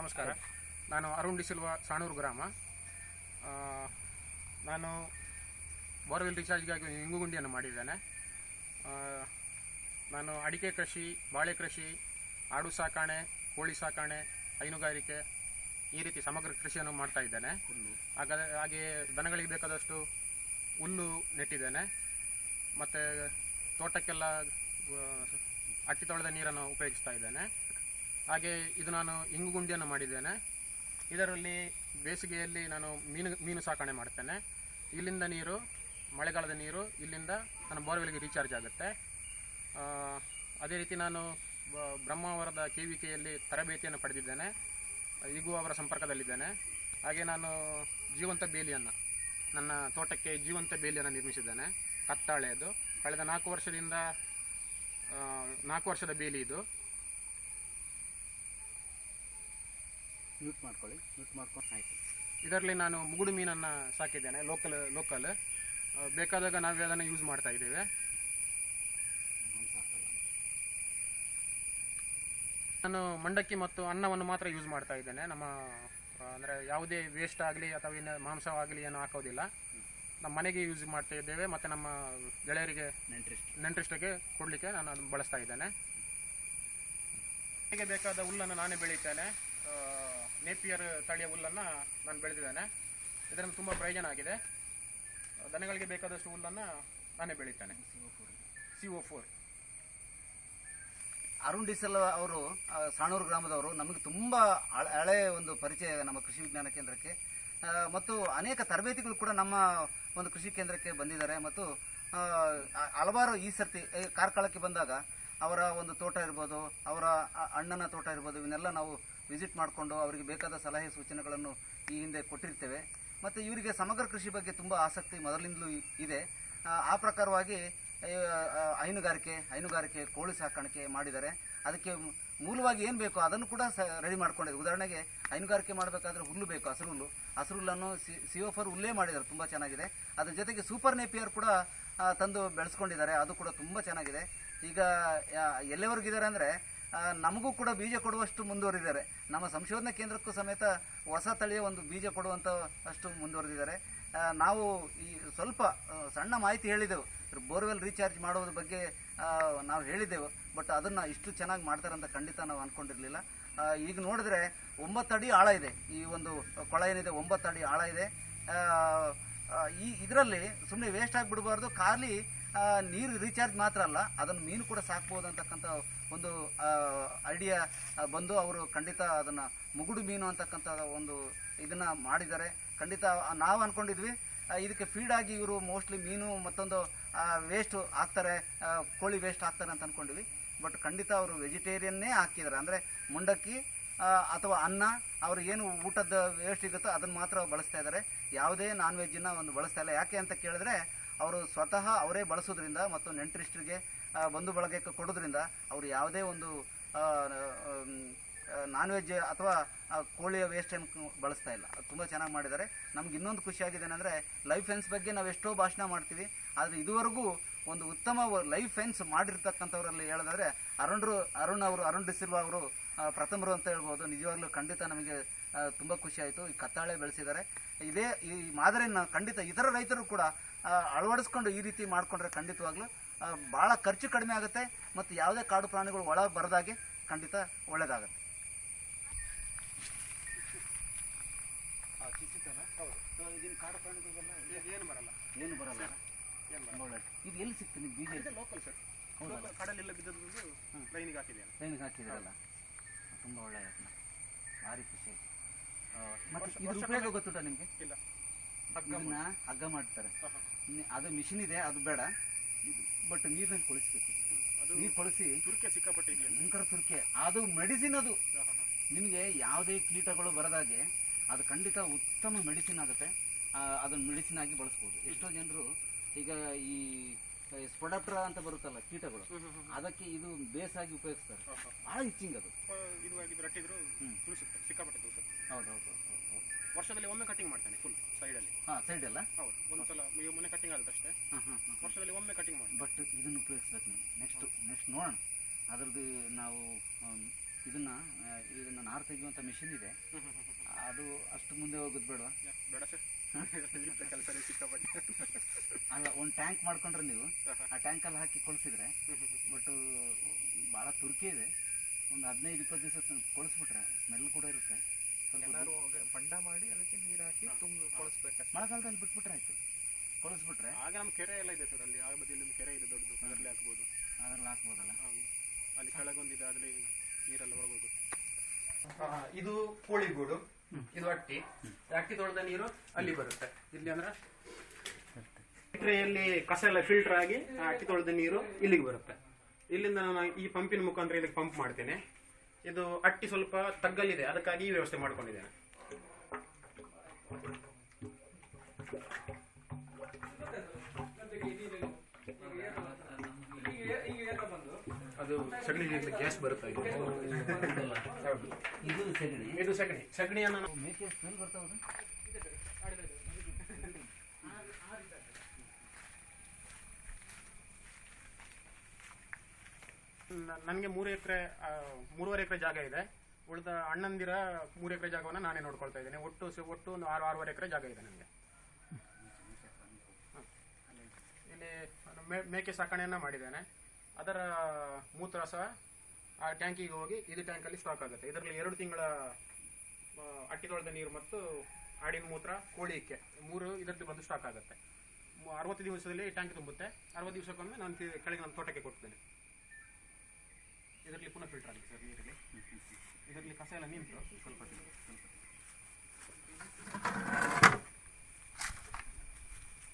ನಮಸ್ಕಾರ. ನಾನು Arun D Silva, Sanoor ಗ್ರಾಮ. ನಾನು ಬೋರ್ವೆಲ್ ರೀಚಾರ್ಜ್ಗಾಗಿ ಇಂಗುಗುಂಡಿಯನ್ನು ಮಾಡಿದ್ದೇನೆ. ನಾನು ಅಡಿಕೆ ಕೃಷಿ, ಬಾಳೆ ಕೃಷಿ, ಆಡು ಸಾಕಾಣೆ, ಕೋಳಿ ಸಾಕಾಣೆ, ಹೈನುಗಾರಿಕೆ ಈ ರೀತಿ ಸಮಗ್ರ ಕೃಷಿಯನ್ನು ಮಾಡ್ತಾ ಇದ್ದೇನೆ. ಹಾಗೆ ದನಗಳಿಗೆ ಬೇಕಾದಷ್ಟು ಹುಲ್ಲು ನೆಟ್ಟಿದ್ದೇನೆ. ಮತ್ತು ತೋಟಕ್ಕೆಲ್ಲ ಅಟ್ಟಿ ತೊಳೆದ ನೀರನ್ನು ಉಪಯೋಗಿಸ್ತಾ ಇದ್ದೇನೆ. ಹಾಗೆ ಇದು ನಾನು ಇಂಗುಗುಂಡಿಯನ್ನು ಮಾಡಿದ್ದೇನೆ. ಇದರಲ್ಲಿ ಬೇಸಿಗೆಯಲ್ಲಿ ನಾನು ಮೀನು ಸಾಕಣೆ ಮಾಡ್ತೇನೆ. ಇಲ್ಲಿಂದ ನೀರು, ಮಳೆಗಾಲದ ನೀರು ಇಲ್ಲಿಂದ ನನ್ನ ಬೋರ್ವೆಲ್ಗೆ ರೀಚಾರ್ಜ್ ಆಗುತ್ತೆ. ಅದೇ ರೀತಿ ನಾನು ಬ್ರಹ್ಮಾವರದ KVKಯಲ್ಲಿ ತರಬೇತಿಯನ್ನು ಪಡೆದಿದ್ದೇನೆ. ಈಗೂ ಅವರ ಸಂಪರ್ಕದಲ್ಲಿದ್ದೇನೆ. ಹಾಗೆ ನಾನು ಜೀವಂತ ಬೇಲಿಯನ್ನು, ನನ್ನ ತೋಟಕ್ಕೆ ಜೀವಂತ ಬೇಲಿಯನ್ನು ನಿರ್ಮಿಸಿದ್ದೇನೆ, ಕತ್ತಾಳೆಯದು. ಕಳೆದ 4 ವರ್ಷದ ಬೇಲಿ ಇದು. ಮ್ಯೂಟ್ ಮಾಡ್ಕೊಂಡು ಆಯಿತು. ಇದರಲ್ಲಿ ನಾನು ಮುಗುಡು ಮೀನನ್ನು ಸಾಕಿದ್ದೇನೆ, ಲೋಕಲ್. ಬೇಕಾದಾಗ ನಾವೇ ಅದನ್ನು ಯೂಸ್ ಮಾಡ್ತಾ ಇದ್ದೇವೆ. ನಾನು ಮಂಡಕ್ಕಿ ಮತ್ತು ಅನ್ನವನ್ನು ಮಾತ್ರ ಯೂಸ್ ಮಾಡ್ತಾ ಇದ್ದೇನೆ. ಅಂದರೆ ಯಾವುದೇ ವೇಸ್ಟ್ ಆಗಲಿ ಅಥವಾ ಇನ್ನು ಮಾಂಸವಾಗಲಿ ಏನು ಹಾಕೋದಿಲ್ಲ. ನಮ್ಮ ಮನೆಗೆ ಯೂಸ್ ಮಾಡ್ತಾ ಇದ್ದೇವೆ ಮತ್ತು ನಮ್ಮ ಗೆಳೆಯರಿಗೆ, ನೆಂಟರಿಷ್ಟಕ್ಕೆ ಕೊಡಲಿಕ್ಕೆ ನಾನು ಅದನ್ನು ಬಳಸ್ತಾ ಇದ್ದೇನೆ. ಮನೆಗೆ ಬೇಕಾದ ಹುಲ್ಲನ್ನು ನಾನೇ ಬೆಳೀತೇನೆ. ನೇಪಿಯರ್ ತಳಿಯ ಹುಲ್ಲನ್ನು ನಾನು ಬೆಳೆದಿದ್ದೇನೆ. ಇದರಿಂದ ತುಂಬ ಪ್ರಯೋಜನ ಆಗಿದೆ. ದನಗಳಿಗೆ ಬೇಕಾದಷ್ಟು ಹುಲ್ಲನ್ನು ನಾನೇ ಬೆಳೀತೇನೆ. CO4. ಅರುಣ್ ಡಿ ಸಿಲ್ವಾ ಅವರು ಸಾಣೂರು ಗ್ರಾಮದವರು. ನಮಗೆ ತುಂಬ ಹಳೆಯ ಒಂದು ಪರಿಚಯ ನಮ್ಮ ಕೃಷಿ ವಿಜ್ಞಾನ ಕೇಂದ್ರಕ್ಕೆ, ಮತ್ತು ಅನೇಕ ತರಬೇತಿಗಳು ಕೂಡ ನಮ್ಮ ಒಂದು ಕೃಷಿ ಕೇಂದ್ರಕ್ಕೆ ಬಂದಿದ್ದಾರೆ. ಮತ್ತು ಹಲವಾರು ಈ ಸರ್ತಿ ಕಾರ್ಕಳಕ್ಕೆ ಬಂದಾಗ ಅವರ ಒಂದು ತೋಟ ಇರ್ಬೋದು, ಅವರ ಅಣ್ಣನ ತೋಟ ಇರ್ಬೋದು, ಇವನ್ನೆಲ್ಲ ನಾವು ವಿಸಿಟ್ ಮಾಡಿಕೊಂಡು ಅವರಿಗೆ ಬೇಕಾದ ಸಲಹೆ ಸೂಚನೆಗಳನ್ನು ಈ ಹಿಂದೆ ಕೊಟ್ಟಿರ್ತೇವೆ. ಮತ್ತು ಇವರಿಗೆ ಸಮಗ್ರ ಕೃಷಿ ಬಗ್ಗೆ ತುಂಬ ಆಸಕ್ತಿ ಮೊದಲಿಂದಲೂ ಇದೆ. ಆ ಪ್ರಕಾರವಾಗಿ ಹೈನುಗಾರಿಕೆ, ಕೋಳಿ ಸಾಕಾಣಿಕೆ ಮಾಡಿದ್ದಾರೆ. ಅದಕ್ಕೆ ಮೂಲವಾಗಿ ಏನು ಬೇಕೋ ಅದನ್ನು ಕೂಡ ರೆಡಿ ಮಾಡ್ಕೊಂಡಿದ್ದಾರೆ. ಉದಾಹರಣೆಗೆ ಹೈನುಗಾರಿಕೆ ಮಾಡಬೇಕಾದ್ರೆ ಹುಲ್ಲು ಬೇಕು, ಹಸುರುಲ್ಲನ್ನು CO4 ಹುಲ್ಲೇ ಮಾಡಿದ್ದಾರೆ, ತುಂಬ ಚೆನ್ನಾಗಿದೆ. ಅದ್ರ ಜೊತೆಗೆ ಸೂಪರ್ ನೇಪಿಯರ್ ಕೂಡ ತಂದು ಬೆಳೆಸ್ಕೊಂಡಿದ್ದಾರೆ, ಅದು ಕೂಡ ತುಂಬ ಚೆನ್ನಾಗಿದೆ. ಈಗ ಎಲ್ಲಿವರೆಗಿದ್ದಾರೆ ಅಂದರೆ ನಮಗೂ ಕೂಡ ಬೀಜ ಕೊಡುವಷ್ಟು ಮುಂದುವರಿದ್ದಾರೆ. ನಮ್ಮ ಸಂಶೋಧನಾ ಕೇಂದ್ರಕ್ಕೂ ಸಮೇತ ಹೊಸ ತಳಿಯ ಒಂದು ಬೀಜ ಕೊಡುವಂಥ ಅಷ್ಟು ಮುಂದುವರೆದಿದ್ದಾರೆ. ನಾವು ಈ ಸ್ವಲ್ಪ ಸಣ್ಣ ಮಾಹಿತಿ ಹೇಳಿದೆವು, ಬೋರ್ವೆಲ್ ರೀಚಾರ್ಜ್ ಮಾಡೋದ್ರ ಬಗ್ಗೆ ನಾವು ಹೇಳಿದ್ದೆವು. ಬಟ್ ಅದನ್ನು ಇಷ್ಟು ಚೆನ್ನಾಗಿ ಮಾಡ್ತಾರಂತ ಖಂಡಿತ ನಾವು ಅಂದ್ಕೊಂಡಿರಲಿಲ್ಲ. ಈಗ ನೋಡಿದ್ರೆ 9 ಅಡಿ ಆಳ ಇದೆ. ಈ ಒಂದು ಕೊಳ ಏನಿದೆ 9 ಅಡಿ ಆಳ ಇದೆ. ಇದರಲ್ಲಿ ಸುಮ್ಮನೆ ವೇಸ್ಟ್ ಆಗಿಬಿಡಬಾರ್ದು. ಖಾಲಿ ನೀರು ರೀಚಾರ್ಜ್ ಮಾತ್ರ ಅಲ್ಲ, ಅದನ್ನು ಮೀನು ಕೂಡ ಸಾಕ್ಬೋದು ಅಂತಕ್ಕಂಥ ಒಂದು ಐಡಿಯಾ ಬಂದು ಅವರು ಖಂಡಿತ ಅದನ್ನು ಮುಗುಡು ಮೀನು ಅಂತಕ್ಕಂಥ ಒಂದು ಇದನ್ನು ಮಾಡಿದ್ದಾರೆ. ಖಂಡಿತ ನಾವು ಅಂದ್ಕೊಂಡಿದ್ವಿ ಇದಕ್ಕೆ ಫೀಡ್ ಆಗಿ ಇವರು ಮೋಸ್ಟ್ಲಿ ಮೀನು ಮತ್ತೊಂದು ವೇಸ್ಟ್ ಹಾಕ್ತಾರೆ, ಕೋಳಿ ವೇಸ್ಟ್ ಹಾಕ್ತಾರೆ ಅಂತ ಅಂದ್ಕೊಂಡಿವಿ. ಬಟ್ ಖಂಡಿತ ಅವರು ವೆಜಿಟೇರಿಯನ್ನೇ ಹಾಕಿದ್ದಾರೆ. ಅಂದರೆ ಮುಂಡಕ್ಕಿ ಅಥವಾ ಅನ್ನ, ಅವರು ಏನು ಊಟದ ವೇಸ್ಟ್ ಸಿಗುತ್ತೋ ಅದನ್ನು ಮಾತ್ರ ಬಳಸ್ತಾ ಇದ್ದಾರೆ. ಯಾವುದೇ ನಾನ್ ವೆಜ್ಜನ್ನು ಒಂದು ಬಳಸ್ತಾ ಇಲ್ಲ. ಯಾಕೆ ಅಂತ ಕೇಳಿದ್ರೆ ಅವರು ಸ್ವತಃ ಅವರೇ ಬಳಸೋದ್ರಿಂದ ಮತ್ತು ನೆಂಟರಿಷ್ಟರಿಗೆ ಬಂಧು ಬಳಗಕ್ಕೆ ಕೊಡೋದ್ರಿಂದ ಅವರು ಯಾವುದೇ ಒಂದು ನಾನ್ ವೆಜ್ ಅಥವಾ ಕೋಳಿಯ ವೇಸ್ಟನ್ನು ಬಳಸ್ತಾ ಇಲ್ಲ. ತುಂಬ ಚೆನ್ನಾಗಿ ಮಾಡಿದ್ದಾರೆ. ನಮ್ಗೆ ಇನ್ನೊಂದು ಖುಷಿಯಾಗಿದೆ ಅಂದರೆ ಲೈಫ್ ಫೆನ್ಸ್ ಬಗ್ಗೆ ನಾವು ಎಷ್ಟೋ ಭಾಷಣ ಮಾಡ್ತೀವಿ, ಆದರೆ ಇದುವರೆಗೂ ಒಂದು ಉತ್ತಮ ಲೈಫ್ ಫೆನ್ಸ್ ಮಾಡಿರ್ತಕ್ಕಂಥವರಲ್ಲಿ ಹೇಳಿದ್ರೆ ಅರುಣ್ ಡಿ ಸಿಲ್ವಾ ಅವರು ಪ್ರಥಮರು ಅಂತ ಹೇಳ್ಬೋದು. ನಿಜವಾಗ್ಲೂ ಖಂಡಿತ ನಮಗೆ ತುಂಬ ಖುಷಿ ಆಯಿತು. ಈ ಕತ್ತಾಳೆ ಬೆಳೆಸಿದ್ದಾರೆ. ಈ ಮಾದರಿಯನ್ನು ಖಂಡಿತ ಇತರ ರೈತರು ಕೂಡ ಅಳವಡಿಸ್ಕೊಂಡು ಈ ರೀತಿ ಮಾಡಿಕೊಂಡ್ರೆ ಖಂಡಿತವಾಗ್ಲೂ ಭಾಳ ಖರ್ಚು ಕಡಿಮೆ ಆಗುತ್ತೆ ಮತ್ತು ಯಾವುದೇ ಕಾಡು ಪ್ರಾಣಿಗಳು ಒಳ ಬರದಾಗೆ ಖಂಡಿತ ಒಳ್ಳೆಯದಾಗುತ್ತೆ. ಕಾಡು ಪ್ರಾಣಿಗಳಿಗೆಲ್ಲ ಏನು ಬರಲ್ಲ. ಇದು ಎಲ್ಲಿ ಸಿಗ್ತದೆ ನಿಮ್ಮ ಬೀಜ? ಲೋಕಲ್ ಸರ್, ಕಡಲೆಲ್ಲ ಬಿದ್ದದ್ದು ಟ್ರೈನಿಗೆ ಹಾಕಿದ್ದೀರಲ್ಲ, ತುಂಬ ಒಳ್ಳೆಯದು. ಭಾರಿ ಖುಷಿ. ಮತ್ತೆ ಇದು ಉಪಯೋಗ ಗೊತ್ತುಂಟ ನಿಮಗೆ? ಇಲ್ಲ. ಹಗ್ಗ ಮಾಡ್ತಾರೆ, ಅದು ಮಿಷಿನ್ ಇದೆ, ಅದು ಬೇಡ. ಬಟ್ ನೀರನ್ನು ಕೊಳಿಸ್ಬೇಕು. ನೀರು ಕೊಳಿಸಿ ತುರ್ಕೆ ಸಿಕ್ಕಾಪಟ್ಟೆ ಭಯಂಕರ ತುರ್ಕೆ. ಅದು ಮೆಡಿಸಿನ್. ಅದು ನಿಮಗೆ ಯಾವುದೇ ಕೀಟಗಳು ಬರದಾಗೆ ಅದು ಖಂಡಿತ ಉತ್ತಮ ಮೆಡಿಸಿನ್ ಆಗುತ್ತೆ. ಅದನ್ನು ಮೆಡಿಸಿನ್ ಆಗಿ ಬಳಸ್ಬೋದು. ಎಷ್ಟೋ ಜನರು ಈಗ ಈ ಸ್ಪೊಡಾಪ್ಟರ ಅಂತ ಬರುತ್ತಲ್ಲ ಕೀಟಗಳು, ಅದಕ್ಕೆ ಇದು ಬೇಸಾಗಿ ಉಪಯೋಗಿಸ್ತಾರೆ. ಬಹಳ ಇಚ್ಚಿಂಗ್ ಅದು. ಸಿಕ್ಕಾಪಟ್ಟೆ ಹೌದು. ವರ್ಷದಲ್ಲಿ ಒಮ್ಮೆ ಕಟಿಂಗ್ ಮಾಡ್ತಾನೆ ಫುಲ್ ಸೈಡಲ್ಲಿ. ಸೈಡ್ ಎಲ್ಲ ಹೌದು. ಒಂದ್ಸಲ ಮೊನ್ನೆ ಕಟಿಂಗ್ ಆಗುತ್ತಷ್ಟೇ. ವರ್ಷದಲ್ಲಿ ಒಮ್ಮೆ ಕಟಿಂಗ್ ಮಾಡಿ. ಬಟ್ ಇದನ್ನು ಉಪಯೋಗಿಸ್ಬೇಕು ನೀವು. ನೆಕ್ಸ್ಟ್ ನೋಡೋಣ. ಅದ್ರದ್ದು ನಾವು ಇದನ್ನ ನಾರು ತೆಗೆಯುವಂಥ ಮಿಷಿನ್ ಇದೆ, ಅದು ಅಷ್ಟು ಮುಂದೆ ಹೋಗೋದು ಬೇಡವಾ? ಬೇಡ ಸರ್, ಕೆಲಸನೇ ಸಿಕ್ಕಾಪಟ್ಟೆ. ಅಲ್ಲ, ಒಂದು ಟ್ಯಾಂಕ್ ಮಾಡ್ಕೊಂಡ್ರೆ ನೀವು ಆ ಟ್ಯಾಂಕಲ್ಲಿ ಹಾಕಿ ಕೊಳಿಸಿದ್ರೆ, ಬಟ್ ಭಾಳ ತುರ್ಕಿ ಇದೆ, ಒಂದು 15-20 ದಿವಸ ಕೊಳಿಸ್ಬಿಟ್ರೆ ಸ್ಮೆಲ್ ಕೂಡ ಇರುತ್ತೆ. ಸ್ವಲ್ಪ ಬಂಡ ಮಾಡಿ ಅದಕ್ಕೆ ನೀರು ಹಾಕಿ ಕೊಳಿಸ್ಬೇಕು. ಮಳೆಗಾಲದಲ್ಲಿ ಬಿಟ್ಬಿಟ್ರೆ ಆಯಿತು, ಕೊಳಿಸ್ಬಿಟ್ರೆ. ಆಗ ನಮ್ಮ ಕೆರೆ ಎಲ್ಲ ಇದೆ ಸರ್, ಅಲ್ಲಿ ಆ ಬದಿಯಲ್ಲಿ ಕೆರೆ ಇದೆ ದೊಡ್ಡದು, ಅದರಲ್ಲಿ ಹಾಕ್ಬೋದು. ಅದರಲ್ಲಿ ಹಾಕ್ಬೋದಲ್ಲ? ಅಲ್ಲಿ ಕೆಳಗೊಂದಿದೆ, ಅದರಲ್ಲಿ ನೀರೆಲ್ಲ ಹೊರಗೋಗುತ್ತೆ. ಇದು ಕೋಳಿಗೂಡು, ಇದು ಅಟ್ಟಿ ತೊಳೆದ ನೀರು ಅಲ್ಲಿ ಬರುತ್ತೆ. ಇಲ್ಲಿ ಅಂದ್ರೆ ಟ್ರೇಯಲ್ಲಿ ಕಸ ಎಲ್ಲ ಫಿಲ್ಟರ್ ಆಗಿ ಅಟ್ಟಿ ತೊಳೆದ ನೀರು ಇಲ್ಲಿಗೆ ಬರುತ್ತೆ. ಇಲ್ಲಿಂದ ನಾನು ಈ ಪಂಪಿನ ಮುಖಾಂತರ ಇದಕ್ಕೆ ಪಂಪ್ ಮಾಡ್ತೇನೆ. ಇದು ಅಟ್ಟಿ ಸ್ವಲ್ಪ ತಗ್ಗಲ್ಲಿದೆ, ಅದಕ್ಕಾಗಿ ಈ ವ್ಯವಸ್ಥೆ ಮಾಡ್ಕೊಂಡಿದ್ದೇನೆ. ಅದು ಸಗಣಿ ಗ್ಯಾಸ್ ಬರುತ್ತೆ. ಇದು ಸಗಣಿಯನ್ನು ಮೇಕೆ ಸ್ಮೆಲ್ ಬರ್ತಾವ. ನನಗೆ 3.5 ಎಕರೆ ಜಾಗ ಇದೆ. ಉಳಿದ ಅಣ್ಣಂದಿರ 3 ಎಕರೆ ಜಾಗವನ್ನು ನಾನೇ ನೋಡ್ಕೊಳ್ತಾ ಇದ್ದೇನೆ. ಒಟ್ಟು ಒಂದು 6-6.5 ಎಕರೆ ಜಾಗ ಇದೆ ನನಗೆ. ಇಲ್ಲಿ ಮೇಕೆ ಸಾಕಣೆಯನ್ನ ಮಾಡಿದ್ದೇನೆ. ಅದರ ಮೂತ್ರ ಸಹ ಆ ಟ್ಯಾಂಕಿಗೆ ಹೋಗಿ ಇದು ಟ್ಯಾಂಕಲ್ಲಿ ಸ್ಟಾಕ್ ಆಗುತ್ತೆ. ಇದರಲ್ಲಿ 2 ತಿಂಗಳ ಅಟ್ಟಿ ತೊಳೆದ ನೀರು ಮತ್ತು ಆಡಿನ ಮೂತ್ರ, ಕೋಳಿ ಇಕ್ಕೆ 3 ಇದರಲ್ಲಿ ಬಂದು ಸ್ಟಾಕ್ ಆಗುತ್ತೆ. 60 ದಿವಸದಲ್ಲಿ ಟ್ಯಾಂಕ್ ತುಂಬುತ್ತೆ. 60 ದಿವಸಕ್ಕೊಮ್ಮೆ ನಾನು ಕೆಳಗೆ ನನ್ನ ತೋಟಕ್ಕೆ ಕೊಡ್ತೇನೆ. ಇದರಲ್ಲಿ ಪುನಃ ಫಿಲ್ಟರ್ ಆಗಿದೆ ಸರ್ ನೀರಿಗೆ. ಇದರಲ್ಲಿ ಕಸ ಎಲ್ಲ ನಿಂತು ಸ್ವಲ್ಪ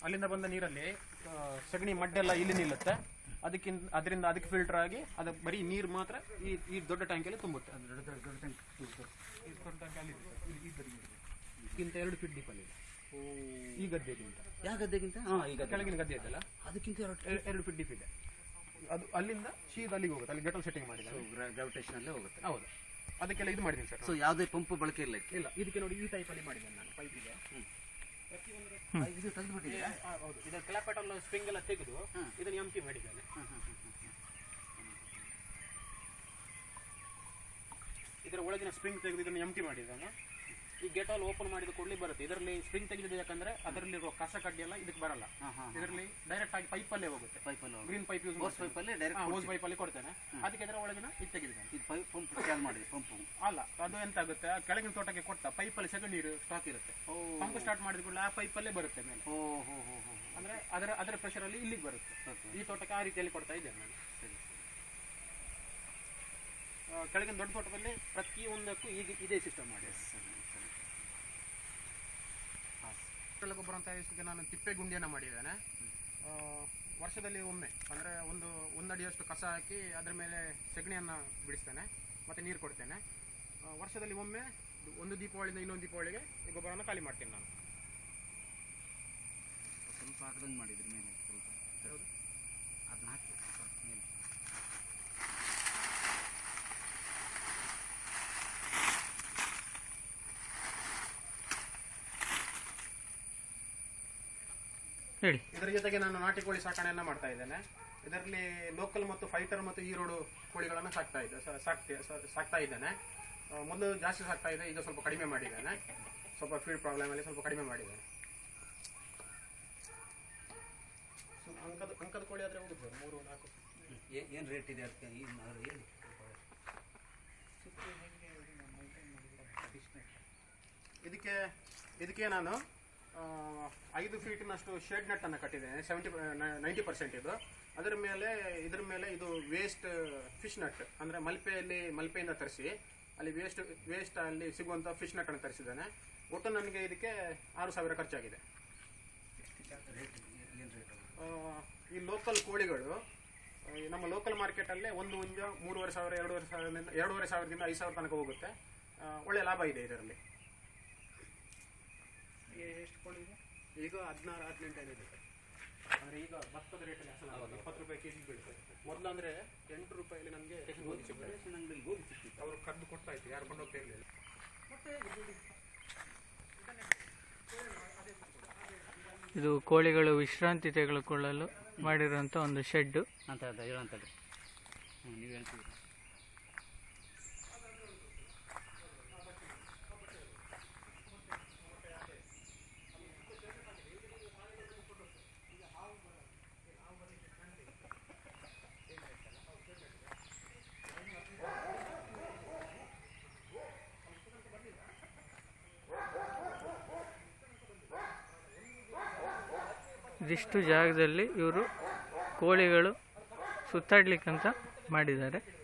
ಅಲ್ಲಿಂದ ಬಂದ ನೀರಲ್ಲಿ ಸಗಣಿ ಮಡ್ಡೆಲ್ಲ ಇಲ್ಲಿ ನಿಲ್ಲುತ್ತೆ. ಅದರಿಂದ ಅದಕ್ಕೆ ಫಿಲ್ಟರ್ ಆಗಿ ಅದು ಬರೀ ನೀರು ಮಾತ್ರ ಈ ದೊಡ್ಡ ಟ್ಯಾಂಕಲ್ಲಿ ತುಂಬುತ್ತೆ. ದೊಡ್ಡ ಟ್ಯಾಂಕ್ ಅಲ್ಲಿ ಇದಕ್ಕಿಂತ 2 ಫೀಟ್ ಡೀಪಲ್ಲಿ ಇದೆ ಈ ಗದ್ದೆಗಿಂತ. ಯಾವ ಗದ್ದೆಗಿಂತ? ಈಗ ಕೆಳಗಿನ ಗದ್ದೆ ಇದೆಯಲ್ಲ, ಅದಕ್ಕಿಂತ 2 ಫೀಟ್ ಡೀಪ್ ಇದೆ. ಅದು ಅಲ್ಲಿಂದ ಸೀದಾ ಅಲ್ಲಿಗೆ ಹೋಗುತ್ತೆ. ಅಲ್ಲಿ ಗೆಟಲ್ ಸೆಟ್ಟಿಂಗ್ ಮಾಡಿದ್ದಾರೆ, ಗ್ರಾವಿಟೇಷನ್ ಅಲ್ಲೇ ಹೋಗುತ್ತೆ. ಹೌದು, ಅದಕ್ಕೆಲ್ಲ ಇದು ಮಾಡಿದ್ದೀನಿ ಸರ್. ಸೊ ಯಾವುದೇ ಪಂಪ್ ಬಳಕೆ ಇಲ್ಲ? ಇದಕ್ಕೆ ನೋಡಿ, ಈ ಟೈಪಲ್ಲಿ ಮಾಡಿದ್ದೇನೆ ನಾನು. ಪೈಪ್ ಇದೆ, ಇದು ತೆಗೆದುಬಿಟ್ಟಿದೆ. ಹೌದು, ಇದರ ಕ್ಲಾಪೆಟಲ್ ಸ್ಪ್ರಿಂಗ್ ಎಲ್ಲ ತೆಗೆದು ಇದನ್ನು ಎಂಟಿ ಮಾಡಿದ್ದೇನೆ. ಇದರ ಒಳಗಿನ ಸ್ಪ್ರಿಂಗ್ ತೆಗೆದು ಇದನ್ನು ಎಂಟಿ ಮಾಡಿದ್ದಾನೆ. ಈ ಗೆಟಲ್ ಓಪನ್ ಮಾಡಿದ ಕೂಡಲೇ ಬರುತ್ತೆ. ಇದರಲ್ಲಿ ಸ್ಪ್ರಿಂಗ್ ತೆಗೆದಿದೆ, ಯಾಕಂದ್ರೆ ಅದರಲ್ಲಿರುವ ಕಸ ಕಡ್ಡಿ ಎಲ್ಲ ಇದಕ್ಕೆ ಬರಲ್ಲ. ಇದರಲ್ಲಿ ಡೈರೆಕ್ಟ್ ಆಗಿ ಪೈಪಲ್ಲೇ ಹೋಗುತ್ತೆ. ಗ್ರೀನ್ ಪೈಪ್ ಯೂಸ್ ಹೋಸ್ ಪೈಪಲ್ಲಿ ಕೊಡ್ತೇನೆ. ಅದಕ್ಕೆ ಇದರ ಒಳಗಿನ ಇದು ತೆಗೆದಿದ್ದಾನೆ. ಇದು ಪಂಪ್ ಚಾಲು ಮಾಡಿ ಪಂಪ್ ಅಲ್ಲ, ಅದು ಎಂತ ಆಗುತ್ತೆ, ಕೆಳಗಿನ ತೋಟಕ್ಕೆ ಕೊಟ್ಟ ಪೈಪಲ್ಲಿ ಸೆಕೆಂಡ್ ನೀರು ಸ್ಟಾಕ್ ಇರುತ್ತೆ. ಪಂಪ್ ಸ್ಟಾರ್ಟ್ ಮಾಡಿದ ಕೂಡಲೇ ಆ ಪೈಪಲ್ಲೇ ಬರುತ್ತೆ ಮೇಲೆ. ಅಂದ್ರೆ ಅದರ ಪ್ರೆಷರ್ ಅಲ್ಲಿ ಇಲ್ಲಿಗೆ ಬರುತ್ತೆ. ಈ ತೋಟಕ್ಕೆ ಆ ರೀತಿಯಲ್ಲಿ ಕೊಡ್ತಾ ಇದ್ದೇನೆ ನಾನು. ಕೆಳಗಿನ ದೊಡ್ಡ ತೋಟದಲ್ಲಿ ಪ್ರತಿಯೊಂದಕ್ಕೂ ಈಗ ಇದೇ ಸಿಸ್ಟಮ್ ಮಾಡಿ. ಗೊಬ್ಬರ ತಯಾರಿಸಲಿಕ್ಕೆ ನಾನು ತಿಪ್ಪೆ ಗುಂಡಿಯನ್ನು ಮಾಡಿದ್ದೇನೆ. ವರ್ಷದಲ್ಲಿ ಒಮ್ಮೆ, ಅಂದರೆ ಒಂದು ಅಡಿಯಷ್ಟು ಕಸ ಹಾಕಿ ಅದರ ಮೇಲೆ ಸಗಣಿಯನ್ನು ಬಿಡಿಸ್ತೇನೆ ಮತ್ತು ನೀರು ಕೊಡ್ತೇನೆ. ವರ್ಷದಲ್ಲಿ ಒಮ್ಮೆ ಒಂದು ದೀಪಾವಳಿಯಿಂದ ಇನ್ನೊಂದು ದೀಪಾವಳಿಗೆ ಈ ಗೊಬ್ಬರವನ್ನು ಖಾಲಿ ಮಾಡ್ತೇನೆ ನಾನು. ಸ್ವಲ್ಪ ಹಾಕಿದಂಗೆ ಮಾಡಿದ್ರಿ ಮೇಲೆ ಸ್ವಲ್ಪ. ಹೌದು, ಅದನ್ನ ಹಾಕಿ ಮೇಲೆ. ಹೇಳಿ. ಇದರ ಜೊತೆಗೆ ನಾನು ನಾಟಿ ಕೋಳಿ ಸಾಕಣೆಯನ್ನ ಮಾಡ್ತಾ ಇದ್ದೇನೆ. ಇದರಲ್ಲಿ ಲೋಕಲ್ ಮತ್ತು ಫೈಟರ್ ಮತ್ತು ಈರೋಡು ಕೋಳಿಗಳನ್ನು ಸಾಕ್ತಾ ಇದ್ದೇನೆ. ಮೊದಲು ಜಾಸ್ತಿ ಸಾಕ್ತಾ ಇದೆ, ಈಗ ಸ್ವಲ್ಪ ಕಡಿಮೆ ಮಾಡಿದ್ದೇನೆ. ಸ್ವಲ್ಪ ಫೀಡ್ ಪ್ರಾಬ್ಲಮ್ ಅಲ್ಲಿ ಸ್ವಲ್ಪ ಕಡಿಮೆ ಮಾಡಿದ್ದೇನೆ. ಅಂಕದ ಕೋಳಿ ಆದರೆ ಹೋಗುತ್ತೆ ಸರ್, 3-4. ಏನು ರೇಟ್ ಇದೆ ಅದಕ್ಕೆ? ಇದಕ್ಕೆ ನಾನು 5 ಫೀಟಿನಷ್ಟು ಶೇಡ್ ನೆಟ್ ಅನ್ನು ಕಟ್ಟಿದ್ದೇನೆ. 90% ಇದು. ಇದ್ರ ಮೇಲೆ ಇದು ವೇಸ್ಟ್ ಫಿಶ್ ನಟ್, ಅಂದ್ರೆ ಮಲ್ಪೆಯಿಂದ ತರಿಸಿ ಅಲ್ಲಿ ವೇಸ್ಟ್ ಅಲ್ಲಿ ಸಿಗುವಂತ ಫಿಶ್ ನಟ್ ಅನ್ನು ತರಿಸಿದ್ದೇನೆ. ಒಟ್ಟು ನನಗೆ ಇದಕ್ಕೆ 6,000 ಖರ್ಚಾಗಿದೆ. ಈ ಲೋಕಲ್ ಕೋಳಿಗಳು ನಮ್ಮ ಲೋಕಲ್ ಮಾರ್ಕೆಟ್ ಅಲ್ಲೇ ಒಂದು ಹುಂಜ 3,500, 2,500ದಿಂದ 5,000 ತನಕ ಹೋಗುತ್ತೆ. ಒಳ್ಳೆ ಲಾಭ ಇದೆ ಇದರಲ್ಲಿ. ಎಷ್ಟು ಕೋಳಿ ಇದೆ ಈಗ? 16-18 ಇದೆ. ಅಂದ್ರೆ ಈಗ ಭತ್ತದ ರೇಟಲ್ಲಿ 20 ರೂಪಾಯಿ ಕೆಜಿ ಬೀಳುತ್ತೆ. ಮೊದಲು ಅಂದ್ರೆ 8 ರೂಪಾಯಲ್ಲಿ ನಮಗೆ ಗೋಧಿ ಸಿಕ್ತಿತ್ತು. ಅವರು ಕದ್ದು ಕೊಡ್ತಾ ಇತ್ತು, ಯಾರು ಕೊಂಡೋಗ್ತಾ ಇರಲಿಲ್ಲ. ಇದು ಕೋಳಿಗಳು ವಿಶ್ರಾಂತಿ ತೆಗೆದುಕೊಳ್ಳಲು ಮಾಡಿರುವಂಥ ಒಂದು ಶೆಡ್ಡು ಅಂತ ಹೇಳಂತೇಳಿ ನೀವು ಹೇಳ್ತೀವಿ. ಇದಿಷ್ಟು ಜಾಗದಲ್ಲಿ ಇವರು ಕೋಳಿಗಳು ಸುತ್ತಾಡ್ಲಿಕ್ಕಂತ ಮಾಡಿದ್ದಾರೆ.